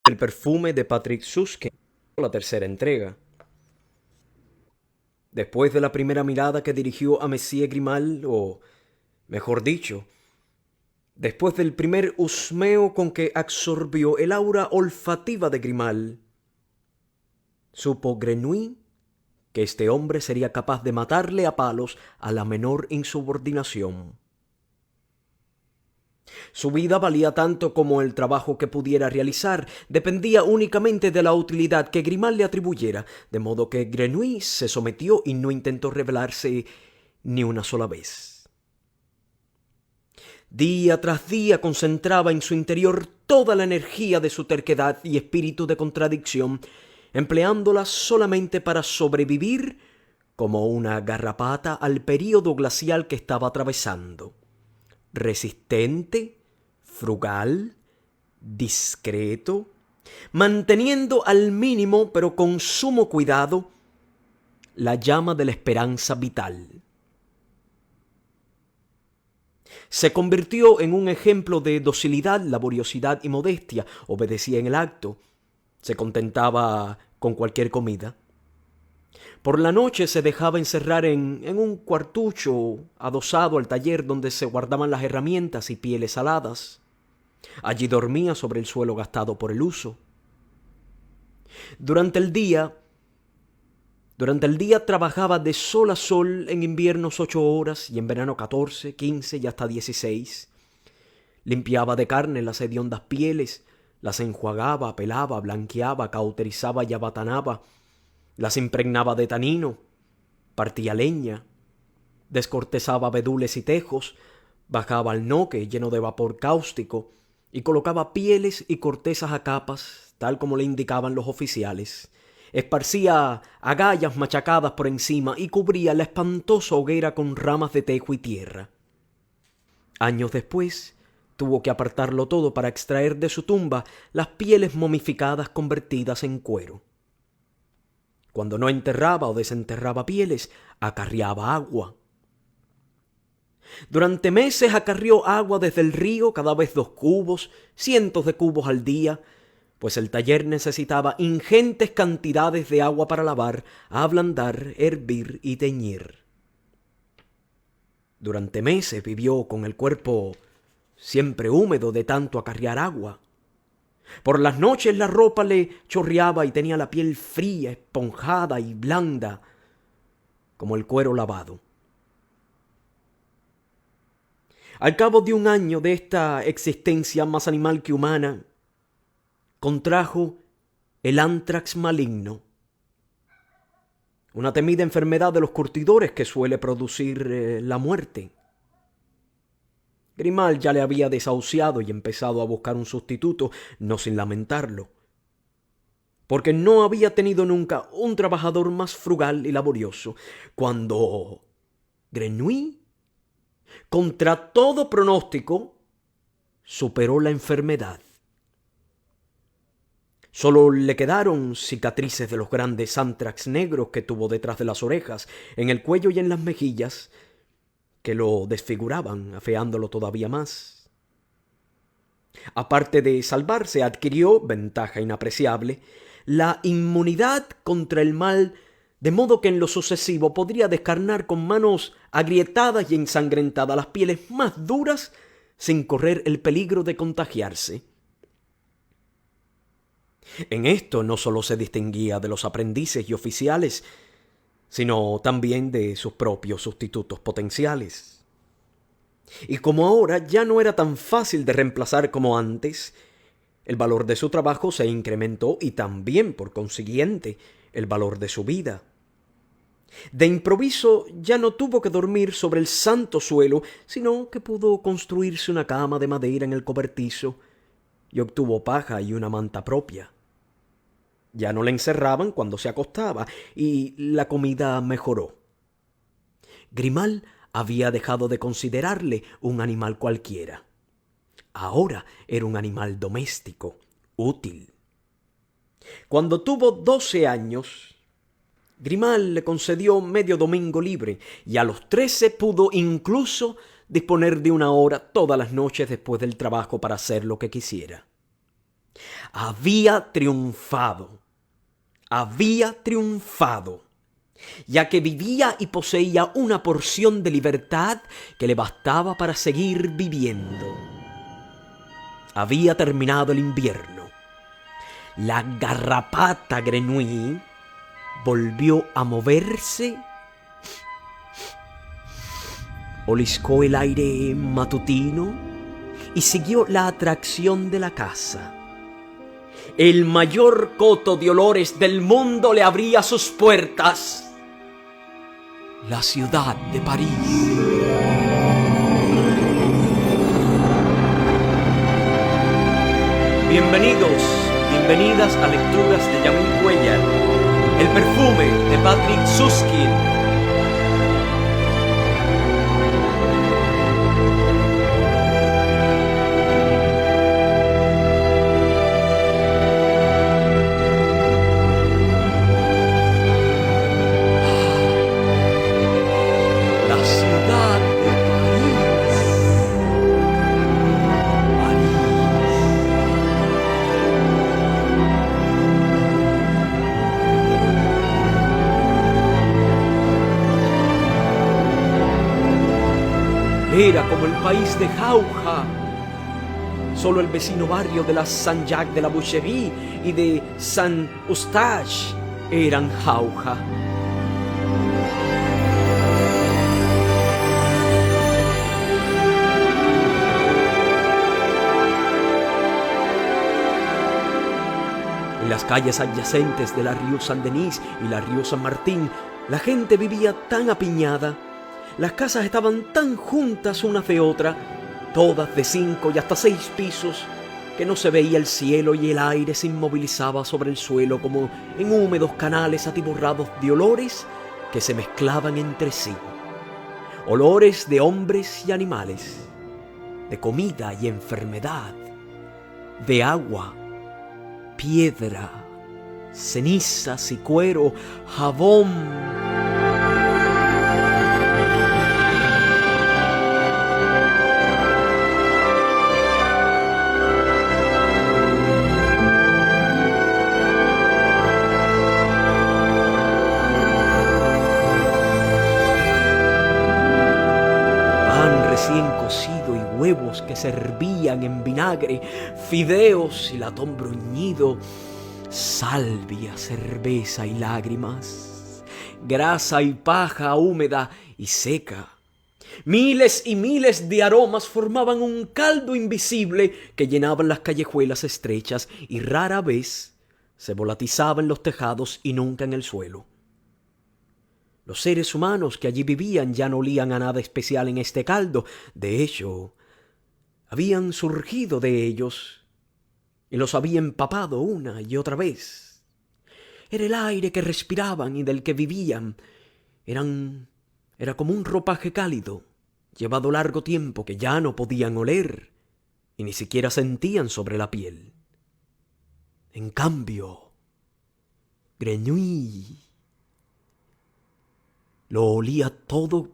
El perfume de Patrick Süskind, la tercera entrega. Después de la primera mirada que dirigió a Monsieur Grimal, o mejor dicho, después del primer husmeo con que absorbió el aura olfativa de Grimal, supo Grenouille que este hombre sería capaz de matarle a palos a la menor insubordinación. Su vida valía tanto como el trabajo que pudiera realizar, dependía únicamente de la utilidad que Grimal le atribuyera, de modo que Grenouille se sometió y no intentó rebelarse ni una sola vez. Día tras día concentraba en su interior toda la energía de su terquedad y espíritu de contradicción, empleándola solamente para sobrevivir como una garrapata al período glacial que estaba atravesando. Resistente, frugal, discreto, manteniendo al mínimo, pero con sumo cuidado, la llama de la esperanza vital. Se convirtió en un ejemplo de docilidad, laboriosidad y modestia. Obedecía en el acto. Se contentaba con cualquier comida. Por la noche se dejaba encerrar en un cuartucho adosado al taller donde se guardaban las herramientas y pieles aladas. Allí dormía sobre el suelo gastado por el uso. Durante el día trabajaba de sol a sol, en inviernos 8 horas y en verano 14, 15 y hasta 16. Limpiaba de carne las hediondas pieles, las enjuagaba, pelaba, blanqueaba, cauterizaba y abatanaba, las impregnaba de tanino, partía leña, descortezaba abedules y tejos, bajaba al noque lleno de vapor cáustico y colocaba pieles y cortezas a capas, tal como le indicaban los oficiales. Esparcía agallas machacadas por encima y cubría la espantosa hoguera con ramas de tejo y tierra. Años después, tuvo que apartarlo todo para extraer de su tumba las pieles momificadas convertidas en cuero. Cuando no enterraba o desenterraba pieles, acarreaba agua. Durante meses acarrió agua desde el río, cada vez 2 cubos, cientos de cubos al día, pues el taller necesitaba ingentes cantidades de agua para lavar, ablandar, hervir y teñir. Durante meses vivió con el cuerpo siempre húmedo de tanto acarrear agua. Por las noches la ropa le chorreaba y tenía la piel fría, esponjada y blanda, como el cuero lavado. Al cabo de 1 año de esta existencia más animal que humana, contrajo el antrax maligno, una temida enfermedad de los curtidores que suele producir la muerte. Grimal ya le había desahuciado y empezado a buscar un sustituto, no sin lamentarlo, porque no había tenido nunca un trabajador más frugal y laborioso, cuando Grenouille, contra todo pronóstico, superó la enfermedad. Solo le quedaron cicatrices de los grandes antrax negros que tuvo detrás de las orejas, en el cuello y en las mejillas, que lo desfiguraban, afeándolo todavía más. Aparte de salvarse, adquirió, ventaja inapreciable, la inmunidad contra el mal, de modo que en lo sucesivo podría descarnar con manos agrietadas y ensangrentadas las pieles más duras sin correr el peligro de contagiarse. En esto no solo se distinguía de los aprendices y oficiales, sino también de sus propios sustitutos potenciales. Y como ahora ya no era tan fácil de reemplazar como antes, el valor de su trabajo se incrementó y también, por consiguiente, el valor de su vida. De improviso ya no tuvo que dormir sobre el santo suelo, sino que pudo construirse una cama de madera en el cobertizo y obtuvo paja y una manta propia. Ya no le encerraban cuando se acostaba y la comida mejoró. Grimal había dejado de considerarle un animal cualquiera. Ahora era un animal doméstico, útil. Cuando tuvo 12 años, Grimal le concedió medio domingo libre y a los 13 pudo incluso disponer de 1 hora todas las noches después del trabajo para hacer lo que quisiera. Había triunfado, ya que vivía y poseía una porción de libertad que le bastaba para seguir viviendo. Había terminado el invierno. La garrapata Grenouille volvió a moverse, oliscó el aire matutino y siguió la atracción de la casa. El mayor coto de olores del mundo le abría sus puertas. La ciudad de París. Bienvenidas a Lecturas de Yamil Cuellar. El perfume de Patrick Süskind. Era como el país de Jauja. Solo el vecino barrio de la Saint-Jacques de la Boucherie y de Saint-Eustache eran Jauja. En las calles adyacentes de la Rue Saint-Denis y la Rue Saint-Martin, la gente vivía tan apiñada. Las casas estaban tan juntas unas de otras, todas de 5 y hasta 6 pisos, que no se veía el cielo y el aire se inmovilizaba sobre el suelo como en húmedos canales atiborrados de olores que se mezclaban entre sí. Olores de hombres y animales, de comida y enfermedad, de agua, piedra, cenizas y cuero, jabón. Recién cocido y huevos que se hervían en vinagre, fideos y latón bruñido, salvia, cerveza y lágrimas, grasa y paja húmeda y seca. Miles y miles de aromas formaban un caldo invisible que llenaban las callejuelas estrechas y rara vez se volatizaba en los tejados y nunca en el suelo. Los seres humanos que allí vivían ya no olían a nada especial en este caldo. De hecho, habían surgido de ellos y los había empapado una y otra vez. Era el aire que respiraban y del que vivían. Era como un ropaje cálido, llevado largo tiempo, que ya no podían oler y ni siquiera sentían sobre la piel. En cambio, Grenouille lo olía todo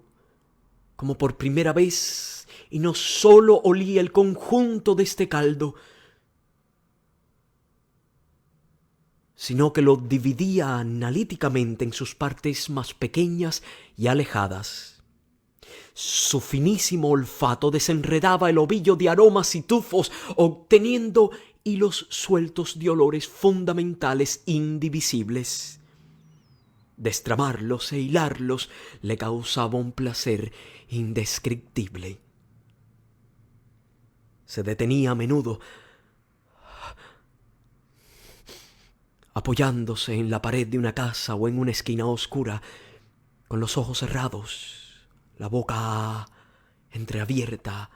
como por primera vez, y no solo olía el conjunto de este caldo, sino que lo dividía analíticamente en sus partes más pequeñas y alejadas. Su finísimo olfato desenredaba el ovillo de aromas y tufos, obteniendo hilos sueltos de olores fundamentales indivisibles. Destramarlos e hilarlos le causaba un placer indescriptible. Se detenía a menudo, apoyándose en la pared de una casa o en una esquina oscura, con los ojos cerrados, la boca entreabierta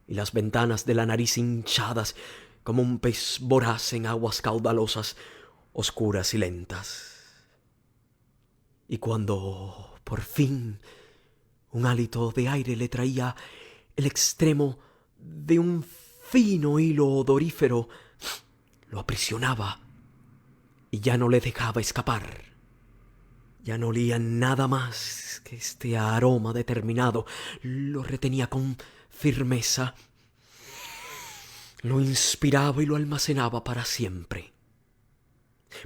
y las ventanas de la nariz hinchadas como un pez voraz en aguas caudalosas, oscuras y lentas. Y cuando, por fin, un hálito de aire le traía el extremo de un fino hilo odorífero, lo aprisionaba y ya no le dejaba escapar. Ya no olía nada más que este aroma determinado. Lo retenía con firmeza lo inspiraba y lo almacenaba para siempre.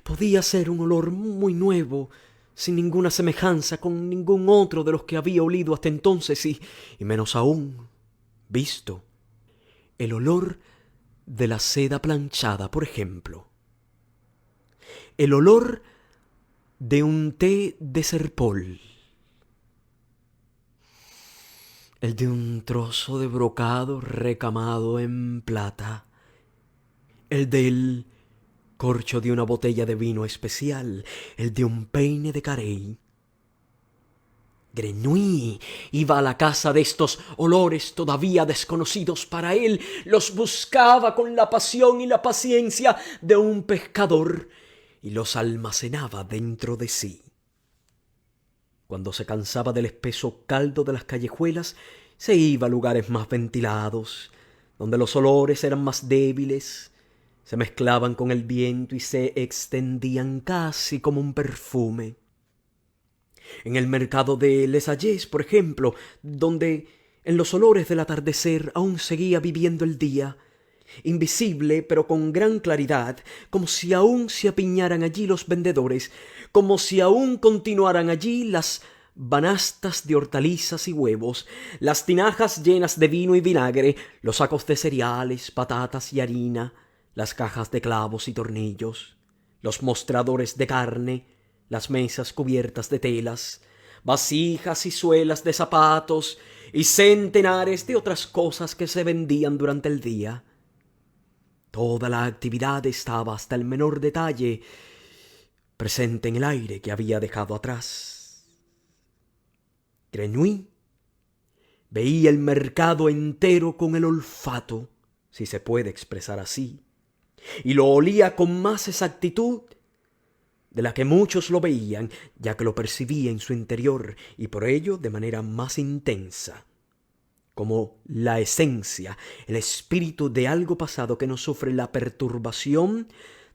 Podía ser un olor muy nuevo, sin ninguna semejanza con ningún otro de los que había olido hasta entonces y menos aún visto. El olor de la seda planchada, por ejemplo. El olor de un té de serpol. El de un trozo de brocado recamado en plata. El del corcho de una botella de vino especial. El de un peine de carey. Grenouille iba a la casa de estos olores todavía desconocidos para él. Los buscaba con la pasión y la paciencia de un pescador y los almacenaba dentro de sí. Cuando se cansaba del espeso caldo de las callejuelas, se iba a lugares más ventilados, donde los olores eran más débiles, se mezclaban con el viento y se extendían casi como un perfume. En el mercado de Les Halles, por ejemplo, donde en los olores del atardecer aún seguía viviendo el día, invisible pero con gran claridad, como si aún se apiñaran allí los vendedores, como si aún continuaran allí las banastas de hortalizas y huevos, las tinajas llenas de vino y vinagre, los sacos de cereales, patatas y harina, las cajas de clavos y tornillos, los mostradores de carne, las mesas cubiertas de telas, vasijas y suelas de zapatos y centenares de otras cosas que se vendían durante el día. Toda la actividad estaba hasta el menor detalle presente en el aire que había dejado atrás. Grenouille veía el mercado entero con el olfato, si se puede expresar así, y lo olía con más exactitud de la que muchos lo veían, ya que lo percibía en su interior y por ello de manera más intensa, como la esencia, el espíritu de algo pasado que no sufre la perturbación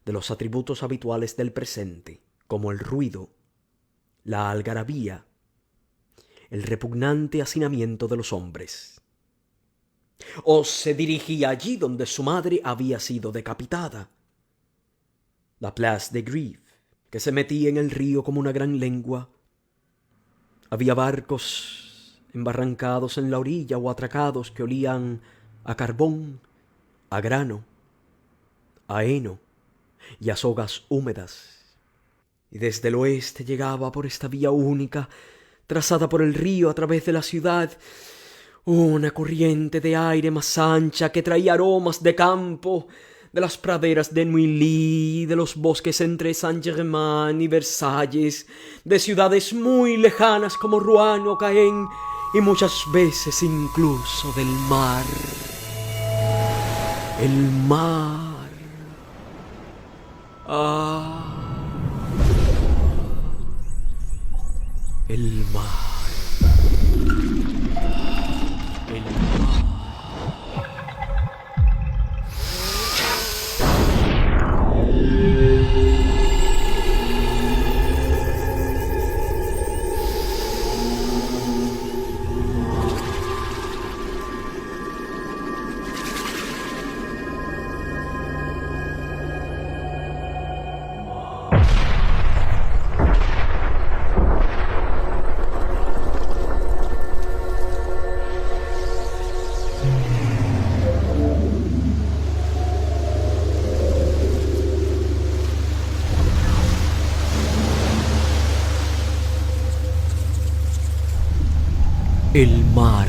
de los atributos habituales del presente, como el ruido, la algarabía, el repugnante hacinamiento de los hombres. O se dirigía allí donde su madre había sido decapitada, la Place de Grève, que se metía en el río como una gran lengua. Había barcos embarrancados en la orilla o atracados que olían a carbón, a grano, a heno y a sogas húmedas. Y desde el oeste llegaba por esta vía única, trazada por el río a través de la ciudad, una corriente de aire más ancha que traía aromas de campo, de las praderas de Neuilly, de los bosques entre Saint-Germain y Versalles, de ciudades muy lejanas como Rouen o Caen, y muchas veces incluso del mar. El mar. El mar. El mar. El mar.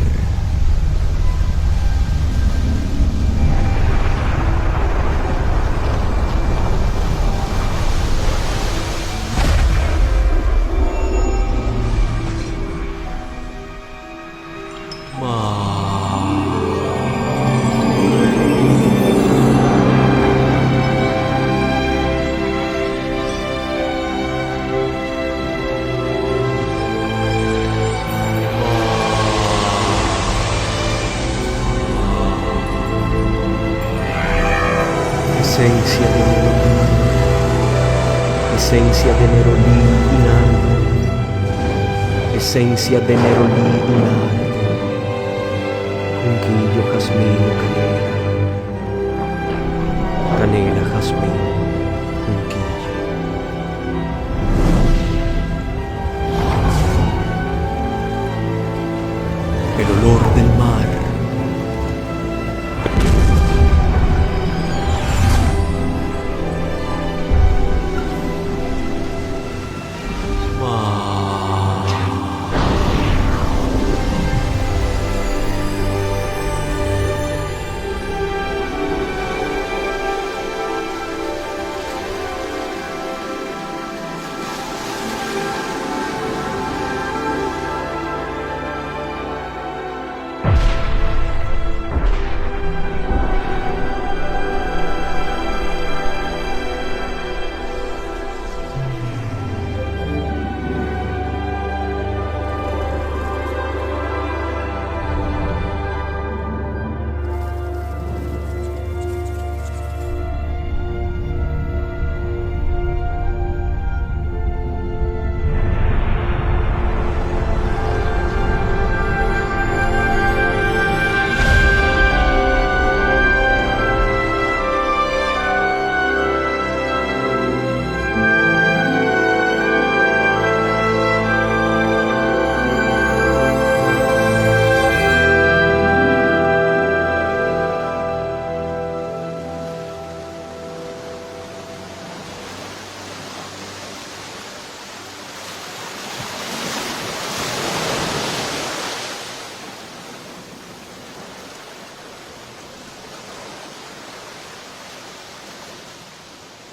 Esencia de Nerolí, esencia de Nerolí inaldo, esencia de Nerolí inaldo, junquillo, jazmín o canela, canela, jazmín, junquillo. El olor del mar.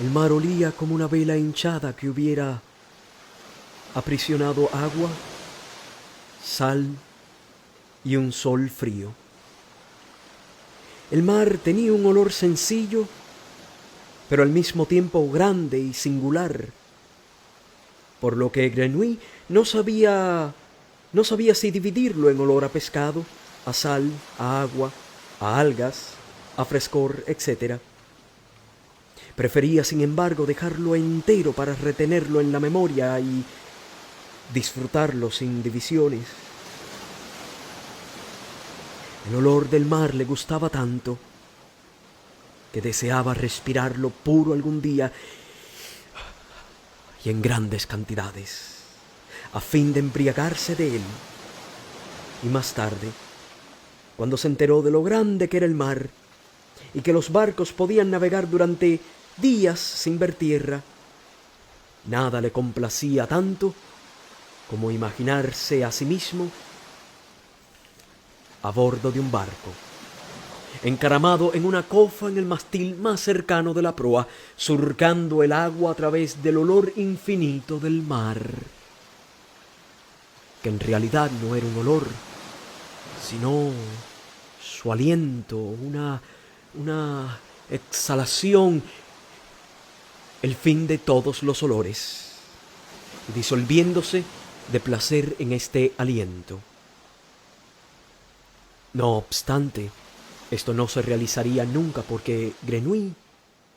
El mar olía como una vela hinchada que hubiera aprisionado agua, sal y un sol frío. El mar tenía un olor sencillo, pero al mismo tiempo grande y singular, por lo que Grenouille no sabía si dividirlo en olor a pescado, a sal, a agua, a algas, a frescor, etc. Prefería, sin embargo, dejarlo entero para retenerlo en la memoria y disfrutarlo sin divisiones. El olor del mar le gustaba tanto que deseaba respirarlo puro algún día y en grandes cantidades, a fin de embriagarse de él. Y más tarde, cuando se enteró de lo grande que era el mar y que los barcos podían navegar durante días sin ver tierra, nada le complacía tanto como imaginarse a sí mismo a bordo de un barco, encaramado en una cofa en el mástil más cercano de la proa, surcando el agua a través del olor infinito del mar, que en realidad no era un olor, sino su aliento, una exhalación, el fin de todos los olores, disolviéndose de placer en este aliento. No obstante, esto no se realizaría nunca porque Grenouille,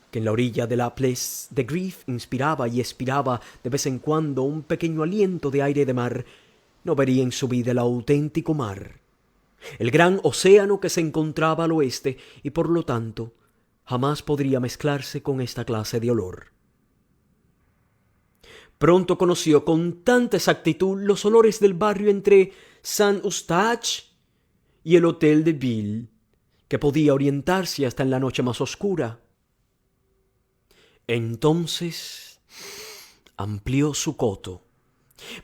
que en la orilla de la Place de Griffe inspiraba y expiraba de vez en cuando un pequeño aliento de aire de mar, no vería en su vida el auténtico mar, el gran océano que se encontraba al oeste, y por lo tanto jamás podría mezclarse con esta clase de olor. Pronto conoció con tanta exactitud los olores del barrio entre Saint-Eustache y el Hotel de Ville, que podía orientarse hasta en la noche más oscura. Entonces amplió su coto,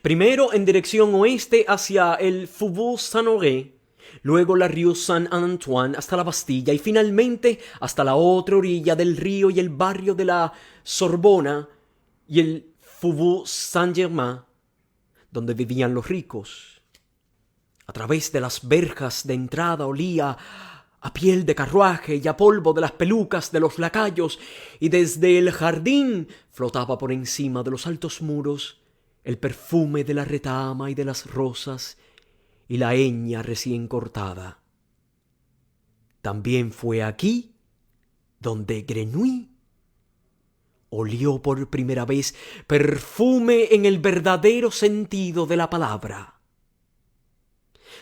primero en dirección oeste hacia el Faubourg Saint-Honoré, luego la Rue Saint-Antoine hasta la Bastilla y finalmente hasta la otra orilla del río y el barrio de la Sorbona y el Faubourg Saint-Germain, donde vivían los ricos. A través de las verjas de entrada olía a piel de carruaje y a polvo de las pelucas de los lacayos, y desde el jardín flotaba por encima de los altos muros el perfume de la retama y de las rosas y la eña recién cortada. También fue aquí donde Grenouille olió por primera vez perfume en el verdadero sentido de la palabra.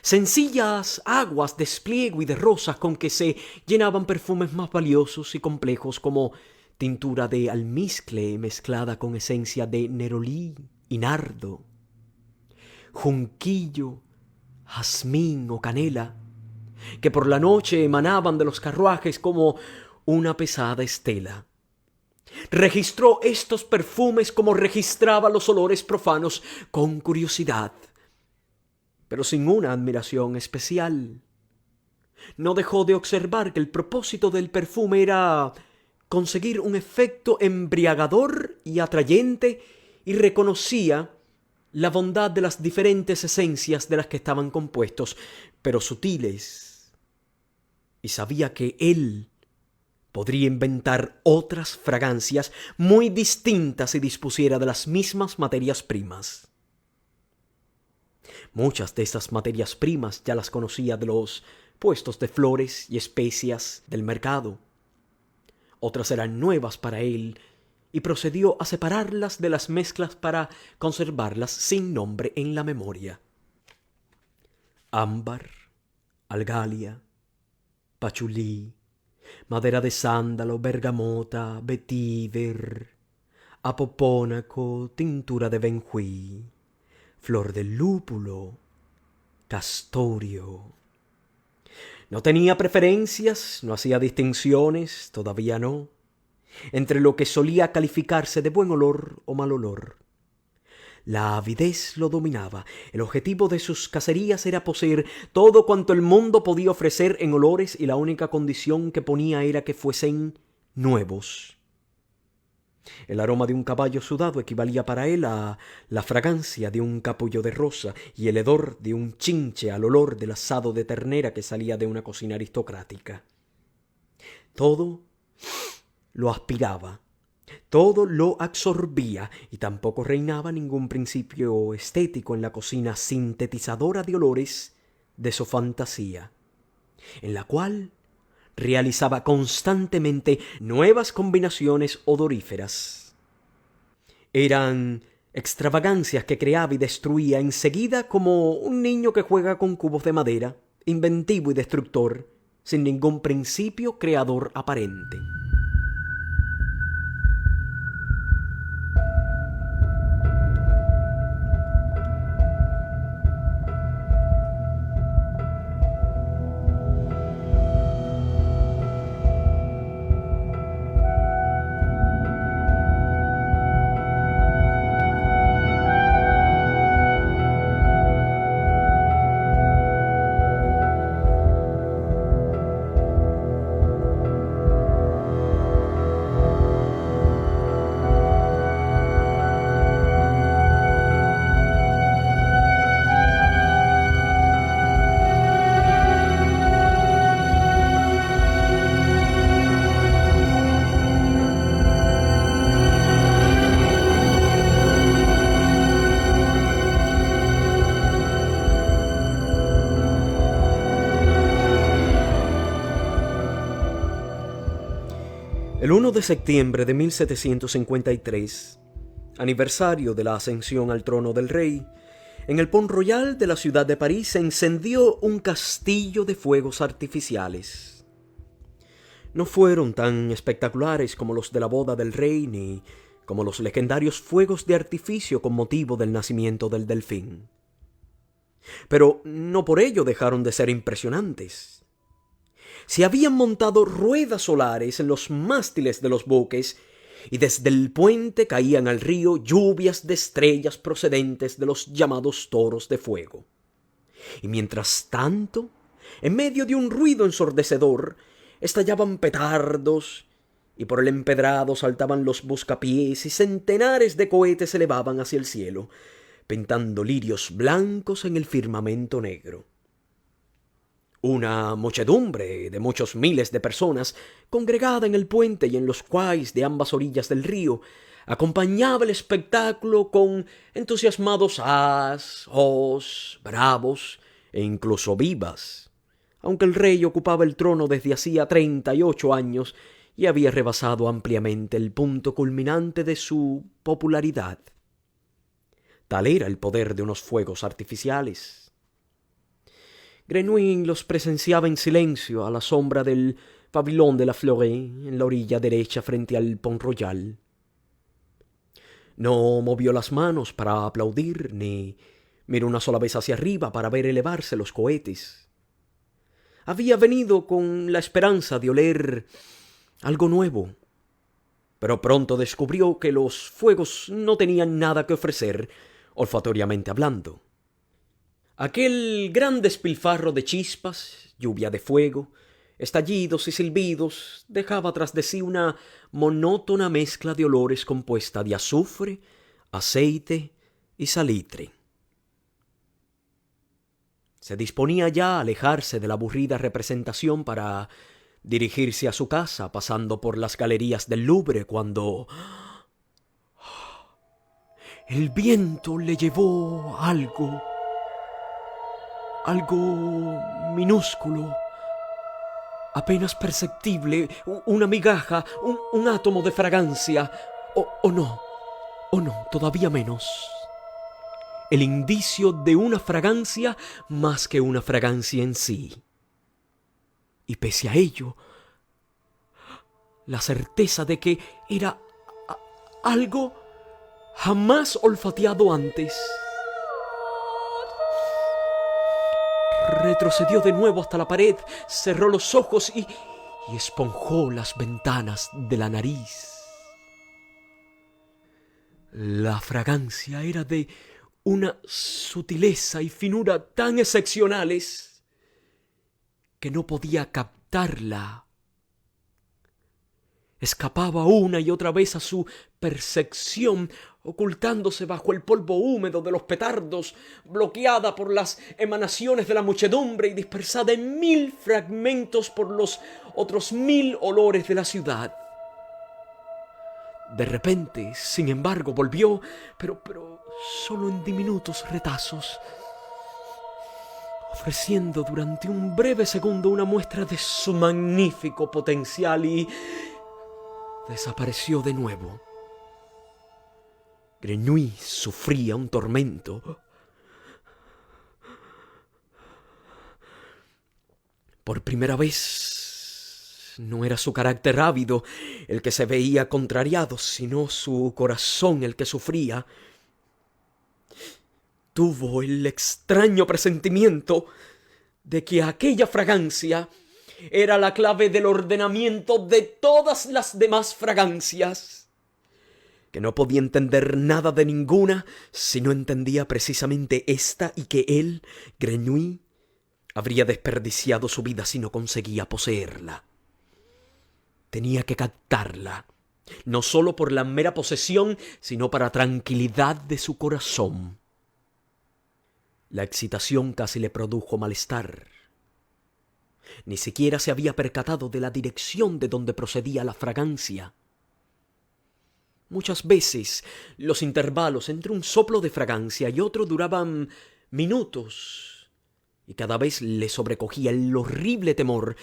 sencillas aguas de espliego y de rosas con que se llenaban perfumes más valiosos y complejos como tintura de almizcle mezclada con esencia de nerolí y nardo, junquillo, jazmín o canela, que por la noche emanaban de los carruajes como una pesada estela. Registró estos perfumes como registraba los olores profanos con curiosidad, pero sin una admiración especial. No dejó de observar que el propósito del perfume era conseguir un efecto embriagador y atrayente, y reconocía la bondad de las diferentes esencias de las que estaban compuestos, pero sutiles, y sabía que él podría inventar otras fragancias muy distintas si dispusiera de las mismas materias primas. Muchas de estas materias primas ya las conocía de los puestos de flores y especias del mercado. Otras eran nuevas para él, y procedió a separarlas de las mezclas para conservarlas sin nombre en la memoria. Ámbar, algalia, pachulí, madera de sándalo, bergamota, vetiver, apopónaco, tintura de benjuí, flor del lúpulo, castorio. No tenía preferencias, no hacía distinciones, todavía no, entre lo que solía calificarse de buen olor o mal olor. La avidez lo dominaba. El objetivo de sus cacerías era poseer todo cuanto el mundo podía ofrecer en olores, y la única condición que ponía era que fuesen nuevos. El aroma de un caballo sudado equivalía para él a la fragancia de un capullo de rosa, y el hedor de un chinche al olor del asado de ternera que salía de una cocina aristocrática. Todo lo aspiraba, todo lo absorbía, y tampoco reinaba ningún principio estético en la cocina sintetizadora de olores de su fantasía, en la cual realizaba constantemente nuevas combinaciones odoríferas. Eran extravagancias que creaba y destruía enseguida como un niño que juega con cubos de madera, inventivo y destructor, sin ningún principio creador aparente. El 1 de septiembre de 1753, aniversario de la ascensión al trono del rey, en el Pont Royal de la ciudad de París se encendió un castillo de fuegos artificiales. No fueron tan espectaculares como los de la boda del rey, ni como los legendarios fuegos de artificio con motivo del nacimiento del delfín. Pero no por ello dejaron de ser impresionantes. Se habían montado ruedas solares en los mástiles de los buques, y desde el puente caían al río lluvias de estrellas procedentes de los llamados toros de fuego. Y mientras tanto, en medio de un ruido ensordecedor, estallaban petardos, y por el empedrado saltaban los buscapiés, y centenares de cohetes se elevaban hacia el cielo, pintando lirios blancos en el firmamento negro. Una muchedumbre de muchos miles de personas, congregada en el puente y en los quays de ambas orillas del río, acompañaba el espectáculo con entusiasmados as, os, bravos e incluso vivas, aunque el rey ocupaba el trono desde hacía 38 años y había rebasado ampliamente el punto culminante de su popularidad. Tal era el poder de unos fuegos artificiales. Grenouille los presenciaba en silencio a la sombra del Pavillon de la Fleury, en la orilla derecha frente al Pont Royal. No movió las manos para aplaudir, ni miró una sola vez hacia arriba para ver elevarse los cohetes. Había venido con la esperanza de oler algo nuevo, pero pronto descubrió que los fuegos no tenían nada que ofrecer, olfatoriamente hablando. Aquel gran despilfarro de chispas, lluvia de fuego, estallidos y silbidos dejaba tras de sí una monótona mezcla de olores compuesta de azufre, aceite y salitre. Se disponía ya a alejarse de la aburrida representación para dirigirse a su casa, pasando por las galerías del Louvre, cuando el viento le llevó algo minúsculo, apenas perceptible, una migaja, un átomo de fragancia, o no, todavía menos. El indicio de una fragancia más que una fragancia en sí. Y pese a ello, la certeza de que era algo jamás olfateado antes. Retrocedió de nuevo hasta la pared, cerró los ojos y esponjó las ventanas de la nariz. La fragancia era de una sutileza y finura tan excepcionales que no podía captarla. Escapaba una y otra vez a su percepción, ocultándose bajo el polvo húmedo de los petardos, bloqueada por las emanaciones de la muchedumbre y dispersada en 1000 fragmentos por los otros 1000 olores de la ciudad. De repente, sin embargo, volvió, pero solo en diminutos retazos, ofreciendo durante un breve segundo una muestra de su magnífico potencial y desapareció de nuevo. Grenouille sufría un tormento. Por primera vez, no era su carácter ávido el que se veía contrariado, sino su corazón el que sufría. Tuvo el extraño presentimiento de que aquella fragancia era la clave del ordenamiento de todas las demás fragancias, que no podía entender nada de ninguna si no entendía precisamente esta, y que él, Grenouille, habría desperdiciado su vida si no conseguía poseerla. Tenía que captarla, no solo por la mera posesión, sino para tranquilidad de su corazón. La excitación casi le produjo malestar. Ni siquiera se había percatado de la dirección de donde procedía la fragancia. Muchas veces los intervalos entre un soplo de fragancia y otro duraban minutos, y cada vez le sobrecogía el horrible temor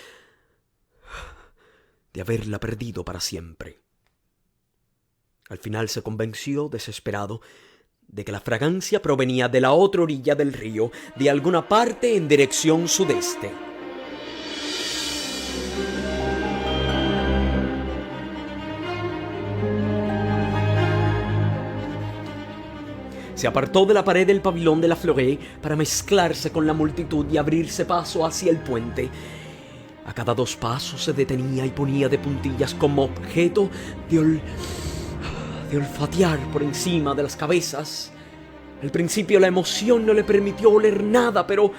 de haberla perdido para siempre. Al final se convenció, desesperado, de que la fragancia provenía de la otra orilla del río, de alguna parte en dirección sudeste. Se apartó de la pared del Pavillon de la Fleury para mezclarse con la multitud y abrirse paso hacia el puente. A cada 2 pasos se detenía y ponía de puntillas como objeto de olfatear por encima de las cabezas. Al principio la emoción no le permitió oler nada, pero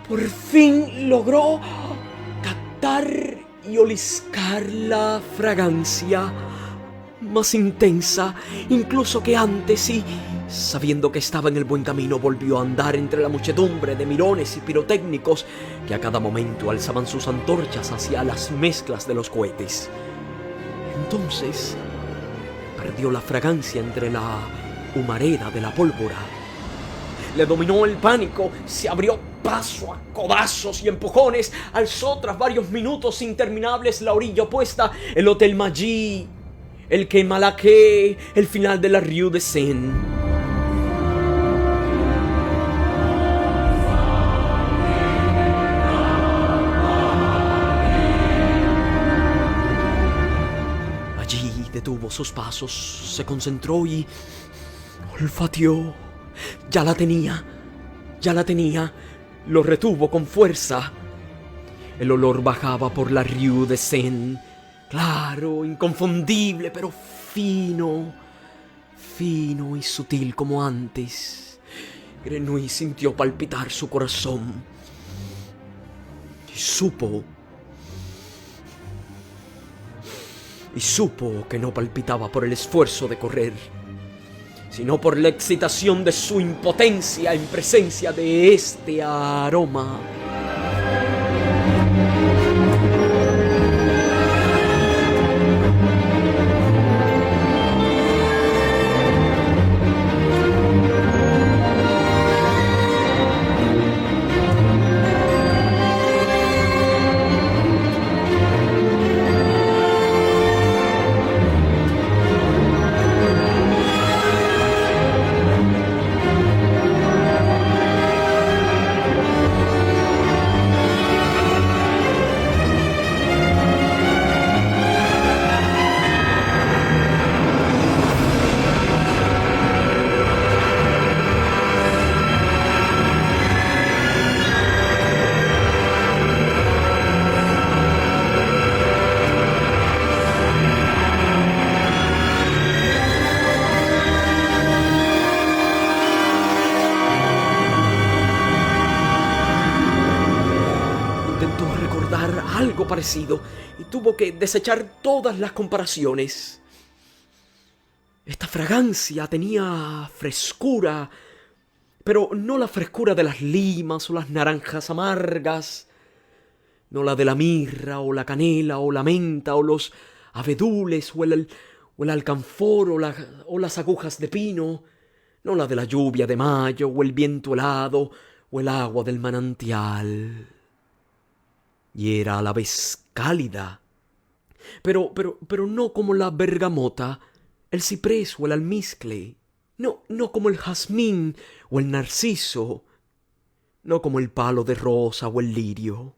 por fin logró captar y oliscar la fragancia más intensa incluso que antes, y sabiendo que estaba en el buen camino, volvió a andar entre la muchedumbre de mirones y pirotécnicos que a cada momento alzaban sus antorchas hacia las mezclas de los cohetes. Entonces perdió la fragancia entre la humareda de la pólvora. Le dominó el pánico, se abrió paso a codazos y empujones, alzó tras varios minutos interminables la orilla opuesta, el Hotel Maggi, el Quai Malaquais, el final de la Rue de Seine. sus pasos, se concentró y olfateó. Ya la tenía, ya la tenía. Lo retuvo con fuerza. El olor bajaba por la Rue de Seine. Claro, inconfundible, pero fino. Fino y sutil como antes. Grenouille sintió palpitar su corazón. Y supo que no palpitaba por el esfuerzo de correr, sino por la excitación de su impotencia en presencia de este aroma. Intentó recordar algo parecido y tuvo que desechar todas las comparaciones. Esta fragancia tenía frescura, pero no la frescura de las limas o las naranjas amargas, no la de la mirra o la canela o la menta o los abedules o el alcanfor o las agujas de pino, no la de la lluvia de mayo o el viento helado o el agua del manantial. Y era a la vez cálida, pero no como la bergamota, el ciprés o el almizcle, no como el jazmín o el narciso, no como el palo de rosa o el lirio.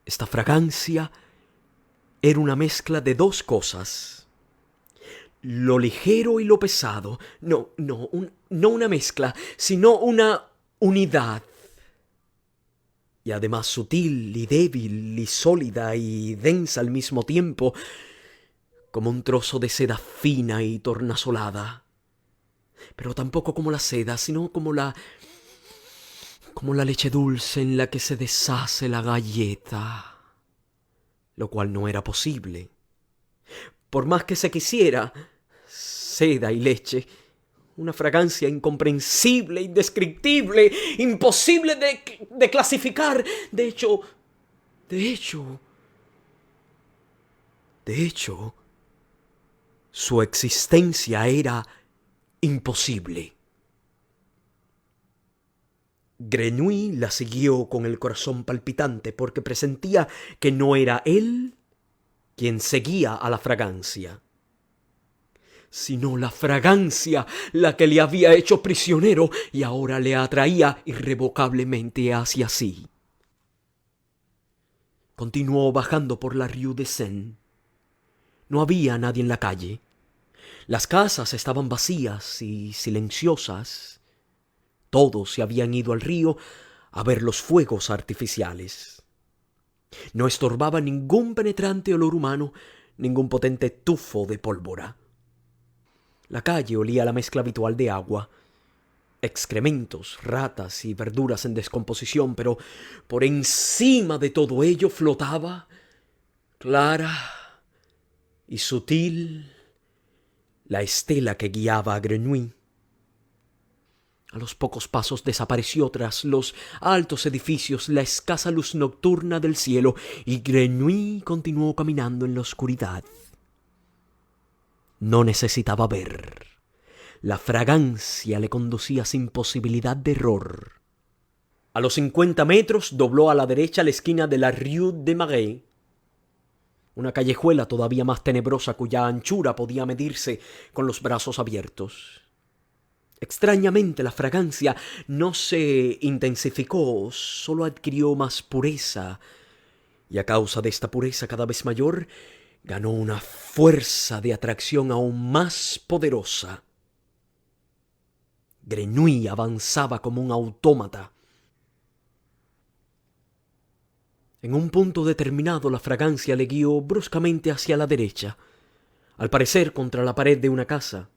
Esta fragancia era una mezcla de dos cosas: lo ligero y lo pesado. No una mezcla, sino una unidad. Y además sutil y débil y sólida y densa al mismo tiempo, como un trozo de seda fina y tornasolada. Pero tampoco como la seda, sino como la leche dulce en la que se deshace la galleta. Lo cual no era posible. Por más que se quisiera, seda y leche, una fragancia incomprensible, indescriptible, imposible de clasificar. De hecho, su existencia era imposible. Grenouille la siguió con el corazón palpitante porque presentía que no era él quien seguía a la fragancia, sino la fragancia la que le había hecho prisionero y ahora le atraía irrevocablemente hacia sí. Continuó bajando por la Rue de Seine. No había nadie en la calle. Las casas estaban vacías y silenciosas. Todos se habían ido al río a ver los fuegos artificiales. No estorbaba ningún penetrante olor humano, ningún potente tufo de pólvora. La calle olía a la mezcla habitual de agua, excrementos, ratas y verduras en descomposición, pero por encima de todo ello flotaba, clara y sutil, la estela que guiaba a Grenouille. A los pocos pasos desapareció tras los altos edificios la escasa luz nocturna del cielo y Grenouille continuó caminando en la oscuridad. No necesitaba ver. La fragancia le conducía sin posibilidad de error. A los 50 metros dobló a la derecha la esquina de la Rue des Marais, una callejuela todavía más tenebrosa cuya anchura podía medirse con los brazos abiertos. Extrañamente la fragancia no se intensificó, solo adquirió más pureza, y a causa de esta pureza cada vez mayor, ganó una fuerza de atracción aún más poderosa. Grenouille avanzaba como un autómata. En un punto determinado, la fragancia le guió bruscamente hacia la derecha, al parecer contra la pared de una casa.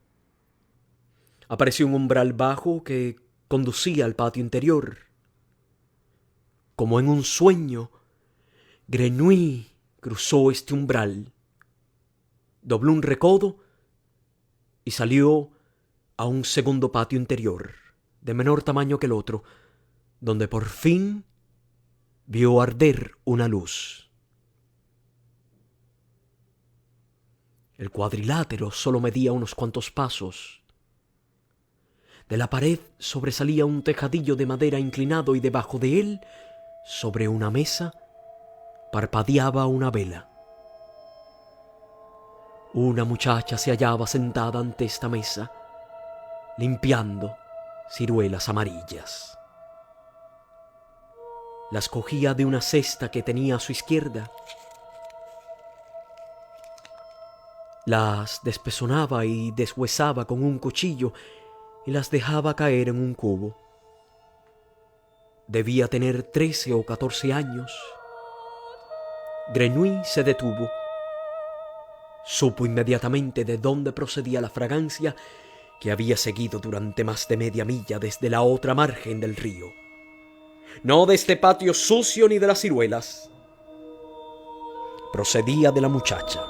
Apareció un umbral bajo que conducía al patio interior. Como en un sueño, Grenouille cruzó este umbral, dobló un recodo y salió a un segundo patio interior, de menor tamaño que el otro, donde por fin vio arder una luz. El cuadrilátero solo medía unos cuantos pasos. De la pared sobresalía un tejadillo de madera inclinado y debajo de él, sobre una mesa, parpadeaba una vela. Una muchacha se hallaba sentada ante esta mesa, limpiando ciruelas amarillas. Las cogía de una cesta que tenía a su izquierda, las despezonaba y deshuesaba con un cuchillo y las dejaba caer en un cubo. Debía tener 13 o 14 años. Grenouille se detuvo. Supo inmediatamente de dónde procedía la fragancia que había seguido durante más de media milla desde la otra margen del río. No de este patio sucio ni de las ciruelas. Procedía de la muchacha.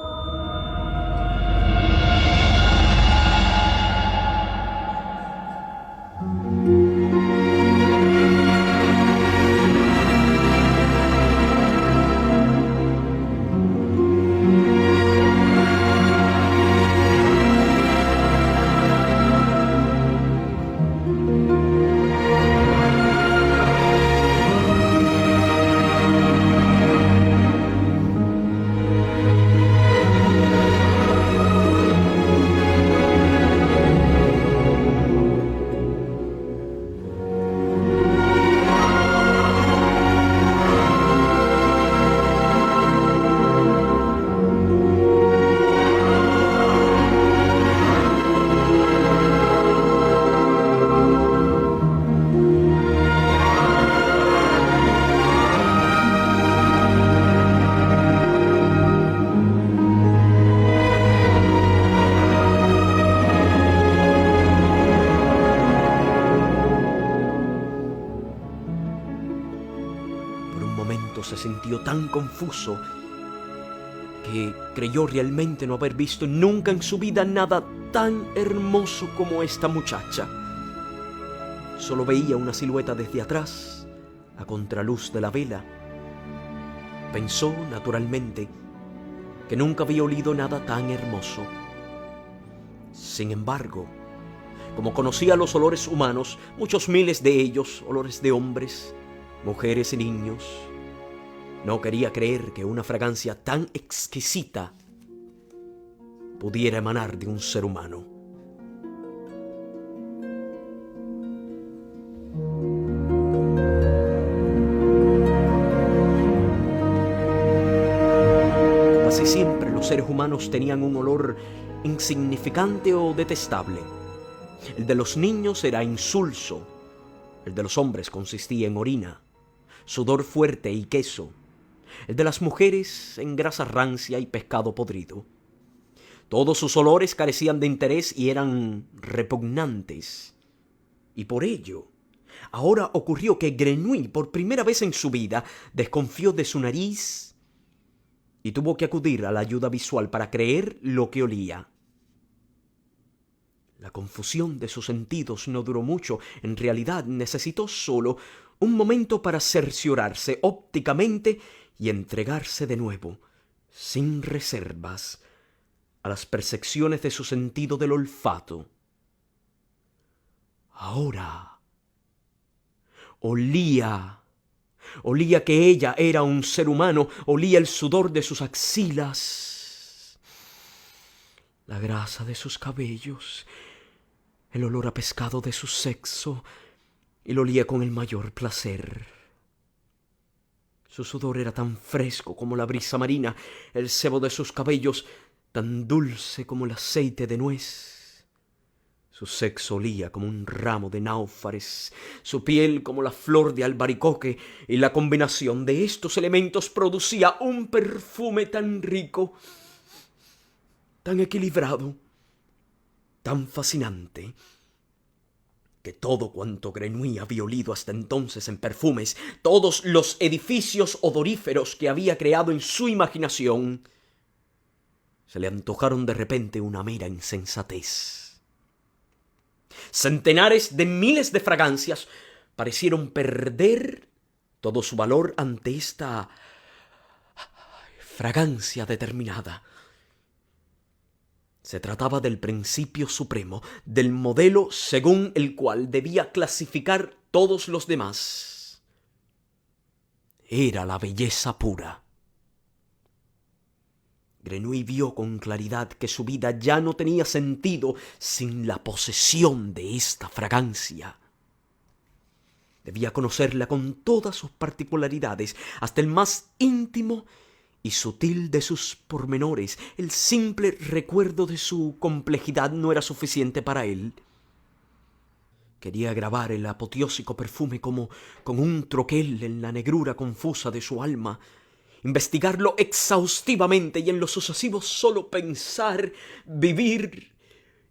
Se sintió tan confuso que creyó realmente no haber visto nunca en su vida nada tan hermoso como esta muchacha. Solo veía una silueta desde atrás, a contraluz de la vela. Pensó, naturalmente, que nunca había olido nada tan hermoso. Sin embargo, como conocía los olores humanos, muchos miles de ellos, olores de hombres, mujeres y niños, no quería creer que una fragancia tan exquisita pudiera emanar de un ser humano. Casi siempre los seres humanos tenían un olor insignificante o detestable. El de los niños era insulso. El de los hombres consistía en orina, sudor fuerte y queso. El de las mujeres en grasa rancia y pescado podrido. Todos sus olores carecían de interés y eran repugnantes. Y por ello, ahora ocurrió que Grenouille, por primera vez en su vida, desconfió de su nariz y tuvo que acudir a la ayuda visual para creer lo que olía. La confusión de sus sentidos no duró mucho. En realidad necesitó solo un momento para cerciorarse ópticamente y entregarse de nuevo, sin reservas, a las percepciones de su sentido del olfato. Ahora olía que ella era un ser humano, olía el sudor de sus axilas, la grasa de sus cabellos, el olor a pescado de su sexo, y lo olía con el mayor placer. Su sudor era tan fresco como la brisa marina, el sebo de sus cabellos tan dulce como el aceite de nuez. Su sexo olía como un ramo de náufares, su piel como la flor de albaricoque, y la combinación de estos elementos producía un perfume tan rico, tan equilibrado, tan fascinante, que todo cuanto Grenouille había olido hasta entonces en perfumes, todos los edificios odoríferos que había creado en su imaginación, se le antojaron de repente una mera insensatez. Centenares de miles de fragancias parecieron perder todo su valor ante esta fragancia determinada. Se trataba del principio supremo, del modelo según el cual debía clasificar todos los demás. Era la belleza pura. Grenouille vio con claridad que su vida ya no tenía sentido sin la posesión de esta fragancia. Debía conocerla con todas sus particularidades, hasta el más íntimo y sutil de sus pormenores. El simple recuerdo de su complejidad no era suficiente para él. Quería grabar el apoteósico perfume como con un troquel en la negrura confusa de su alma, investigarlo exhaustivamente y en lo sucesivo solo pensar, vivir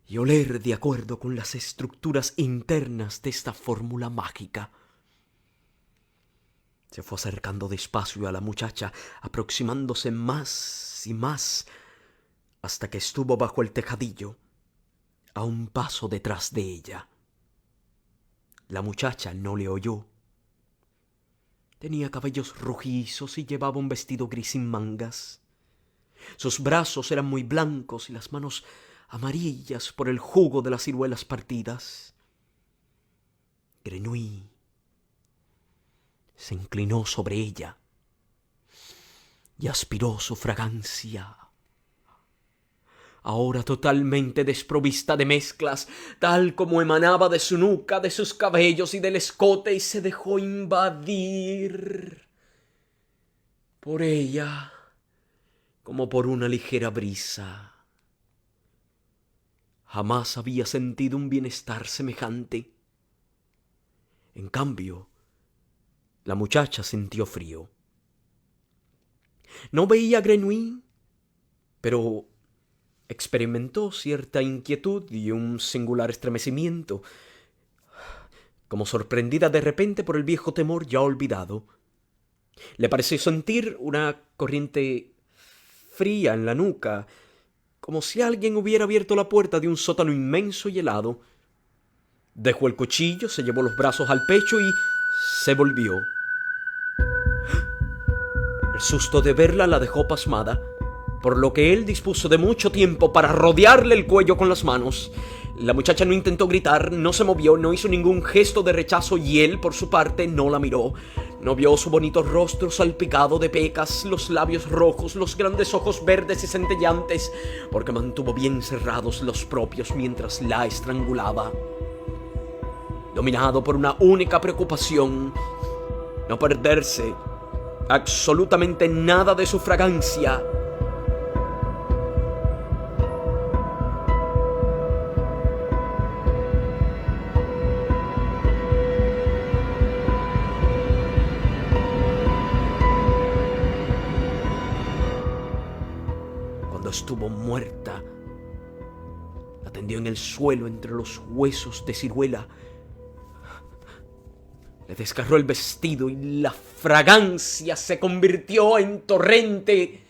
y oler de acuerdo con las estructuras internas de esta fórmula mágica. Se fue acercando despacio a la muchacha, aproximándose más y más, hasta que estuvo bajo el tejadillo, a un paso detrás de ella. La muchacha no le oyó. Tenía cabellos rojizos y llevaba un vestido gris sin mangas. Sus brazos eran muy blancos y las manos amarillas por el jugo de las ciruelas partidas. Grenouille se inclinó sobre ella y aspiró su fragancia, ahora totalmente desprovista de mezclas, tal como emanaba de su nuca, de sus cabellos y del escote, y se dejó invadir por ella como por una ligera brisa. Jamás había sentido un bienestar semejante. En cambio, la muchacha sintió frío. No veía a Grenouille, pero experimentó cierta inquietud y un singular estremecimiento, como sorprendida de repente por el viejo temor ya olvidado. Le pareció sentir una corriente fría en la nuca, como si alguien hubiera abierto la puerta de un sótano inmenso y helado. Dejó el cuchillo, se llevó los brazos al pecho y se volvió. El susto de verla la dejó pasmada, por lo que él dispuso de mucho tiempo para rodearle el cuello con las manos. La muchacha no intentó gritar, no se movió, no hizo ningún gesto de rechazo, y él, por su parte, no la miró. No vio su bonito rostro salpicado de pecas, los labios rojos, los grandes ojos verdes y centellantes, porque mantuvo bien cerrados los propios mientras la estrangulaba. Dominado por una única preocupación: no perderse absolutamente nada de su fragancia. Cuando estuvo muerta, la tendió en el suelo entre los huesos de ciruela. Le desgarró el vestido y la fragancia se convirtió en torrente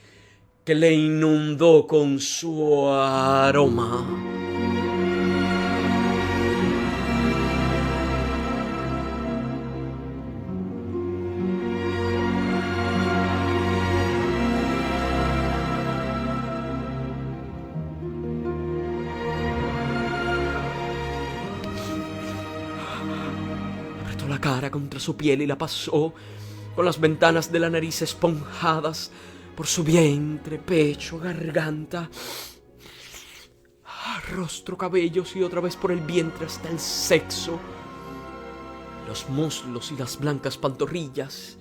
que le inundó con su aroma. La cara contra su piel y la pasó con las ventanas de la nariz esponjadas por su vientre, pecho, garganta, rostro, cabellos y otra vez por el vientre hasta el sexo, los muslos y las blancas pantorrillas,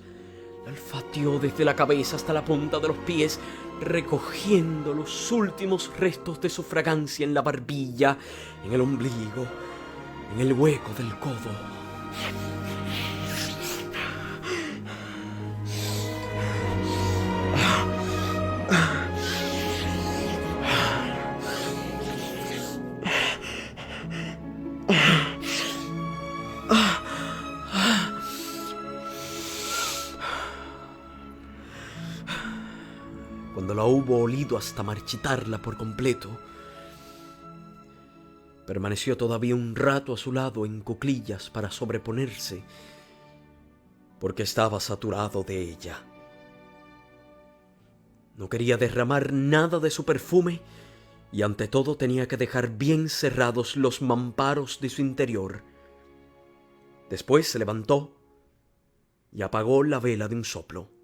La olfateó desde la cabeza hasta la punta de los pies, recogiendo los últimos restos de su fragancia en la barbilla, en el ombligo, en el hueco del codo. Cuando la hubo olido hasta marchitarla por completo, permaneció todavía un rato a su lado en cuclillas para sobreponerse, porque estaba saturado de ella. No quería derramar nada de su perfume y ante todo tenía que dejar bien cerrados los mamparos de su interior. Después se levantó y apagó la vela de un soplo.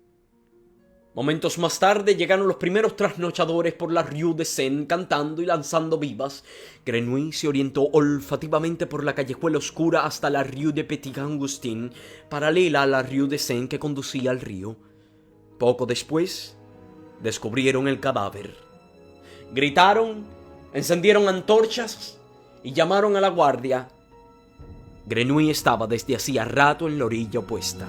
Momentos más tarde llegaron los primeros trasnochadores por la Rue de Seine cantando y lanzando vivas. Grenouille se orientó olfativamente por la callejuela oscura hasta la Rue de Petit Augustin, paralela a la Rue de Seine que conducía al río. Poco después, descubrieron el cadáver. Gritaron, encendieron antorchas y llamaron a la guardia. Grenouille estaba desde hacía rato en la orilla opuesta.